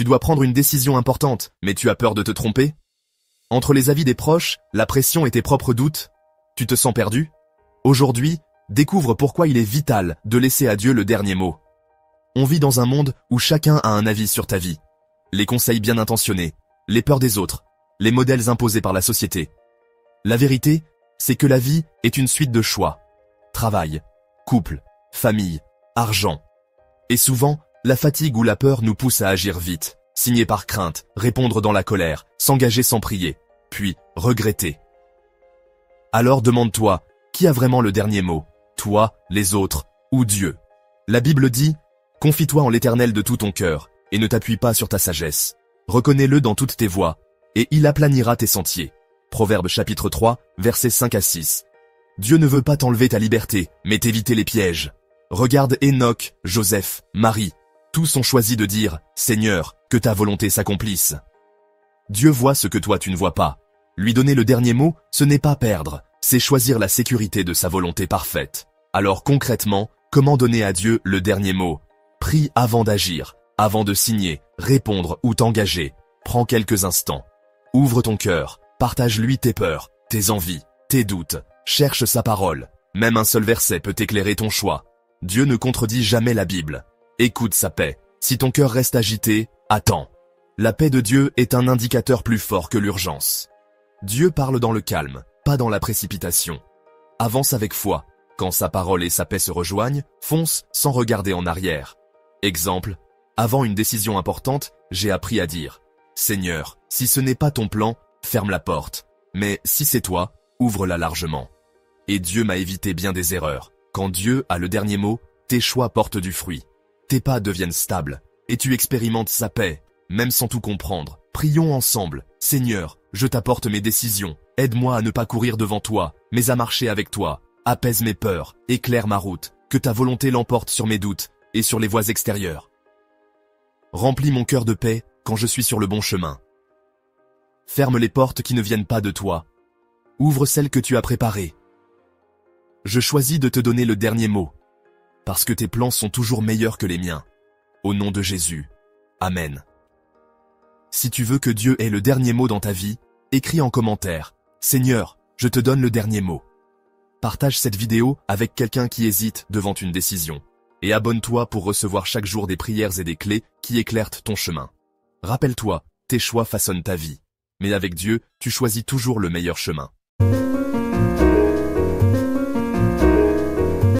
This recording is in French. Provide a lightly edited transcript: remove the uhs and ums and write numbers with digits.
Tu dois prendre une décision importante, mais tu as peur de te tromper? Entre les avis des proches, la pression et tes propres doutes, tu te sens perdu? Aujourd'hui, découvre pourquoi il est vital de laisser à Dieu le dernier mot. On vit dans un monde où chacun a un avis sur ta vie. Les conseils bien intentionnés, les peurs des autres, les modèles imposés par la société. La vérité, c'est que la vie est une suite de choix. Travail, couple, famille, argent. Et souvent, la fatigue ou la peur nous pousse à agir vite, signer par crainte, répondre dans la colère, s'engager sans prier, puis regretter. Alors demande-toi, qui a vraiment le dernier mot? Toi, les autres, ou Dieu? La Bible dit, « Confie-toi en l'Éternel de tout ton cœur, et ne t'appuie pas sur ta sagesse. Reconnais-le dans toutes tes voies, et il aplanira tes sentiers. » Proverbe chapitre 3, versets 5 à 6. Dieu ne veut pas t'enlever ta liberté, mais t'éviter les pièges. Regarde Enoch, Joseph, Marie. Tous ont choisi de dire « Seigneur, que ta volonté s'accomplisse ». Dieu voit ce que toi tu ne vois pas. Lui donner le dernier mot, ce n'est pas perdre, c'est choisir la sécurité de sa volonté parfaite. Alors concrètement, comment donner à Dieu le dernier mot? Prie avant d'agir, avant de signer, répondre ou t'engager. Prends quelques instants. Ouvre ton cœur, partage-lui tes peurs, tes envies, tes doutes. Cherche sa parole. Même un seul verset peut éclairer ton choix. Dieu ne contredit jamais la Bible. Écoute sa paix. Si ton cœur reste agité, attends. La paix de Dieu est un indicateur plus fort que l'urgence. Dieu parle dans le calme, pas dans la précipitation. Avance avec foi. Quand sa parole et sa paix se rejoignent, fonce sans regarder en arrière. Exemple, avant une décision importante, j'ai appris à dire « Seigneur, si ce n'est pas ton plan, ferme la porte. Mais si c'est toi, ouvre-la largement. » Et Dieu m'a évité bien des erreurs. Quand Dieu a le dernier mot, tes choix portent du fruit. Tes pas deviennent stables, et tu expérimentes sa paix, même sans tout comprendre. Prions ensemble. Seigneur, je t'apporte mes décisions. Aide-moi à ne pas courir devant toi, mais à marcher avec toi. Apaise mes peurs, éclaire ma route, que ta volonté l'emporte sur mes doutes et sur les voies extérieures. Remplis mon cœur de paix quand je suis sur le bon chemin. Ferme les portes qui ne viennent pas de toi. Ouvre celles que tu as préparées. Je choisis de te donner le dernier mot, parce que tes plans sont toujours meilleurs que les miens. Au nom de Jésus. Amen. Si tu veux que Dieu ait le dernier mot dans ta vie, écris en commentaire « Seigneur, je te donne le dernier mot ». Partage cette vidéo avec quelqu'un qui hésite devant une décision. Et abonne-toi pour recevoir chaque jour des prières et des clés qui éclairent ton chemin. Rappelle-toi, tes choix façonnent ta vie. Mais avec Dieu, tu choisis toujours le meilleur chemin.